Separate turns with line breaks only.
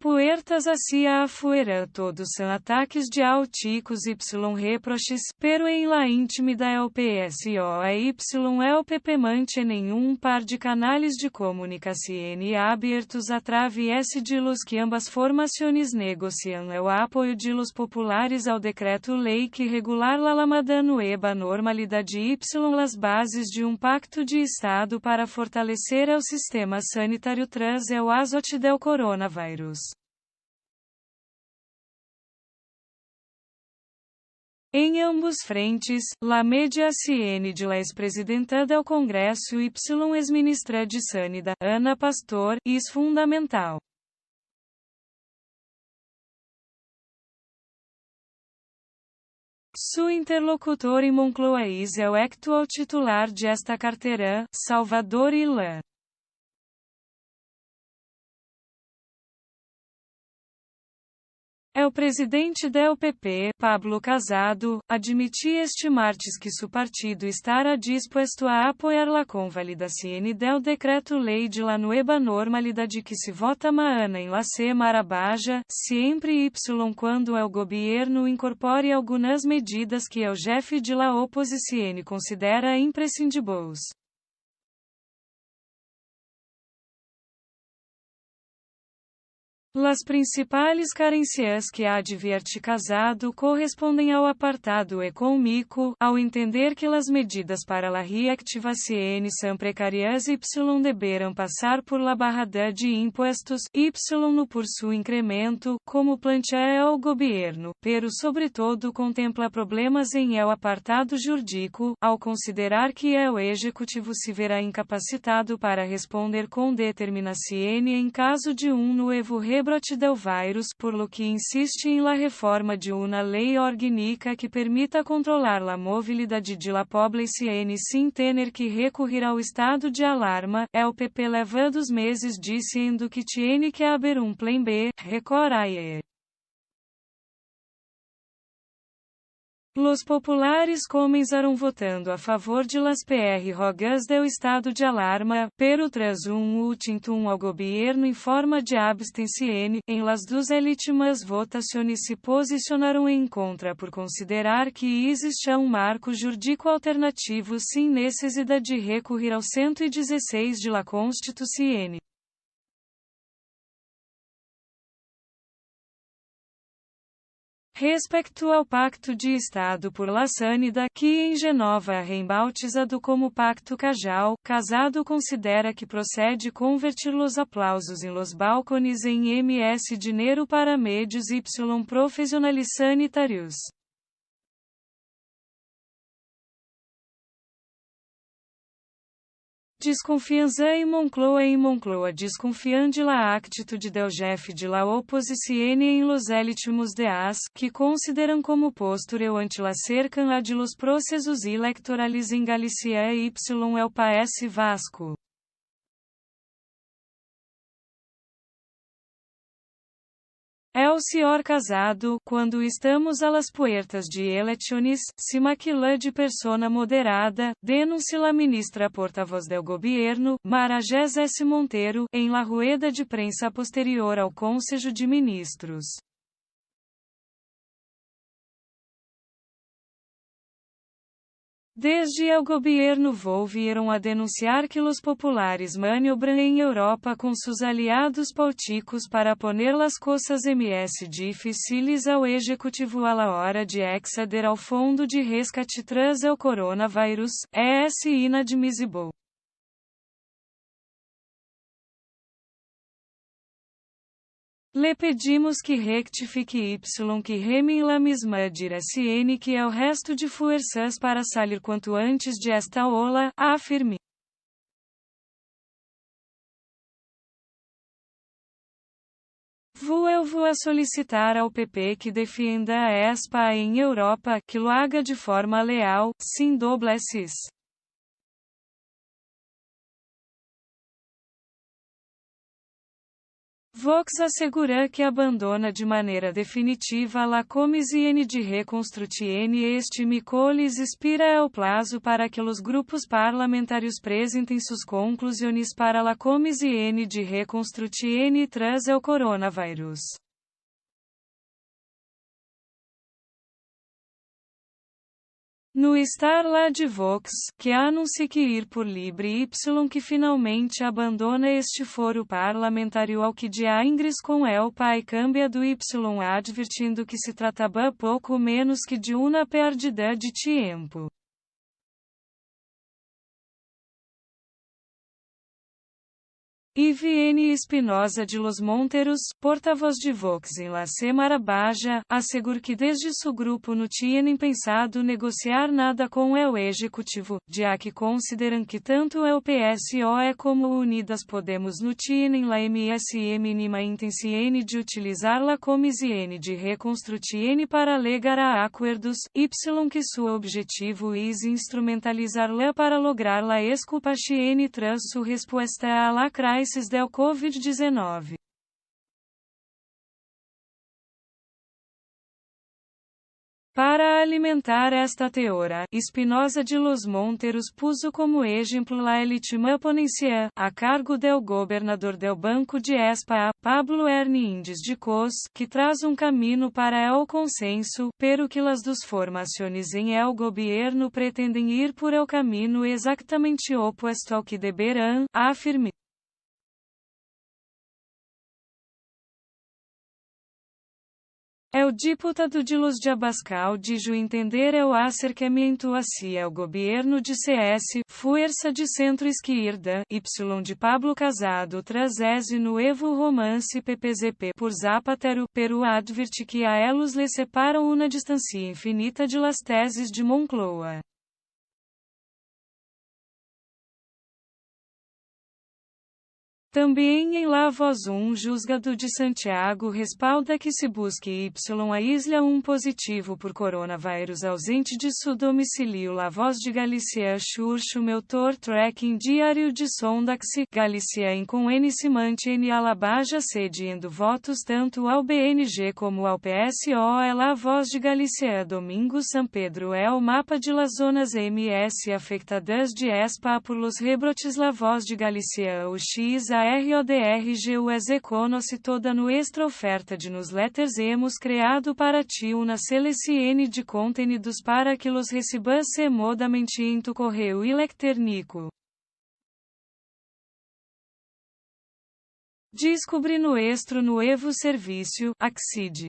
puertas hacia afuera todos são ataques de auticos y reproches, pero em la intimida el PSO e y el PP mantienen par de canales de comunicación abertos a través de los que ambas formaciones negocian el apoio de los populares ao decreto-lei que regular la lamada nueva normalidade y las bases de pacto de Estado para fortalecer el sistema sanitário tras el azote del coronavírus. Em ambos frentes, la mediación de la ex-presidenta del Congresso y ex-ministra de Sanidad, Ana Pastor, es fundamental. Su interlocutor em Moncloa é o actual titular de esta carteira, Salvador Ilhan. O presidente del PP, Pablo Casado, admitiu este martes que su partido estará dispuesto a apoiar la convalidación del decreto-lei de la nueva normalidade que se vota mañana em la Semana Baja, sempre y quando el gobierno incorpore algunas medidas que el jefe de la oposición considera imprescindíveis. Las principais carências que advierte Casado correspondem ao apartado econômico, ao entender que as medidas para la reactivación são precárias y deberão passar por la barrada de impuestos, y no por su incremento, como plantea o governo, pero sobretudo contempla problemas em el apartado jurídico, ao considerar que el executivo se verá incapacitado para responder com determinação em caso de novo rebrote del vírus, por lo que insiste em la reforma de una lei orgânica que permita controlar la movilidade de la población sem tener que recurrir ao estado de alarma. El PP leva 2 meses dizendo que tiene que haber plan B, recorre. Los populares comenzaram votando a favor de las prerrogas del estado de alarma, pero tras ultimátum ao governo em forma de abstención, em las 2 últimas votações se posicionaram em contra por considerar que existe marco jurídico alternativo sem necessidade de recurrir ao 116 de la Constitución. Respecto ao Pacto de Estado por la Sanidad, que em Genova é reembautizado como Pacto Cajal, Casado considera que procede convertir los aplausos em los balcones em MS dinheiro para médios y profissionais sanitários. Desconfiança em Moncloa desconfiam de la actitude del jefe de la oposición em los últimos dias, que consideram como postura ante la cerca de los processos electorales em Galicia y el País Vasco. El senhor Casado, quando estamos a las puertas de eleições, se maquila de persona moderada, denuncia la ministra porta-voz del gobierno, Maragés S. Monteiro, em la rueda de prensa posterior ao Conselho de Ministros. Desde el gobierno volvieron a denunciar que los populares maniobran en Europa con sus aliados políticos para poner las cosas más difíciles ao ejecutivo a la hora de acceder ao fondo de rescate tras el coronavírus, é inadmissível. Le pedimos que rectifique y que reme en la misma dirección que el resto de fuerzas para salir quanto antes de esta ola, afirme. Vuelvo a solicitar ao PP que defienda a ESPA em Europa, que lo haga de forma leal, sem dobleces. Vox assegura que abandona de maneira definitiva la Comisione de Reconstruzione este miércoles expira o prazo para que os grupos parlamentares apresentem suas conclusões para la Comisione de Reconstruzione tras o coronavírus. No estar lá de Vox, que anuncia que ir por livre y que finalmente abandona este foro parlamentário ao que dia ingres com el pai cambia do y advertindo que se tratava pouco menos que de uma perdida de tempo. Iviene Espinosa de los Monteros, porta-voz de Vox em la Semana Baja, assegura que desde seu grupo não tinham pensado negociar nada com o executivo, já que consideram que tanto o PSOE como o Unidas Podemos não tinham la MSE mínima intenção de utilizar la Comisione de Reconstruzione para legar a acordos, y que seu objetivo é instrumentalizar-la para lograr la exculpación tras sua resposta a la crisis del Covid-19. Para alimentar esta teoria, Espinosa de los Monteros puso como exemplo la última ponencia, a cargo del governador del Banco de Espa, Pablo Hernández de Cos, que traz caminho para el consenso, pero que las dos formações em el gobierno pretendem ir por el caminho exatamente oposto ao que deberão, afirma. O deputado de Los de Abascal dijo entender o acercamento hacia o governo de CS, Fuerza de Centro-Esquerda, y de Pablo Casado tras esse nuevo romance PPZP por Zapatero, pero adverte que a elos le separam uma distância infinita de las teses de Moncloa. Também em La Voz juzgado de Santiago respalda que se busque y a isla positivo por coronavírus ausente de seu domicílio. La Voz de Galícia Church Meltor Tracking Diário de Sondaxe, Galícia em com N se mantém a la Baja cedendo votos tanto ao BNG como ao PSOE. La Voz de Galícia Domingo San Pedro o mapa de las zonas MS afectadas de Espa por los rebrotes. La Voz de Galícia o RODRGUS conoce toda nuestra oferta de newsletters hemos criado para ti una selección de contenidos para que los recibas remotamente em tu correo electrónico. Descubri nuestro nuevo serviço, Accede.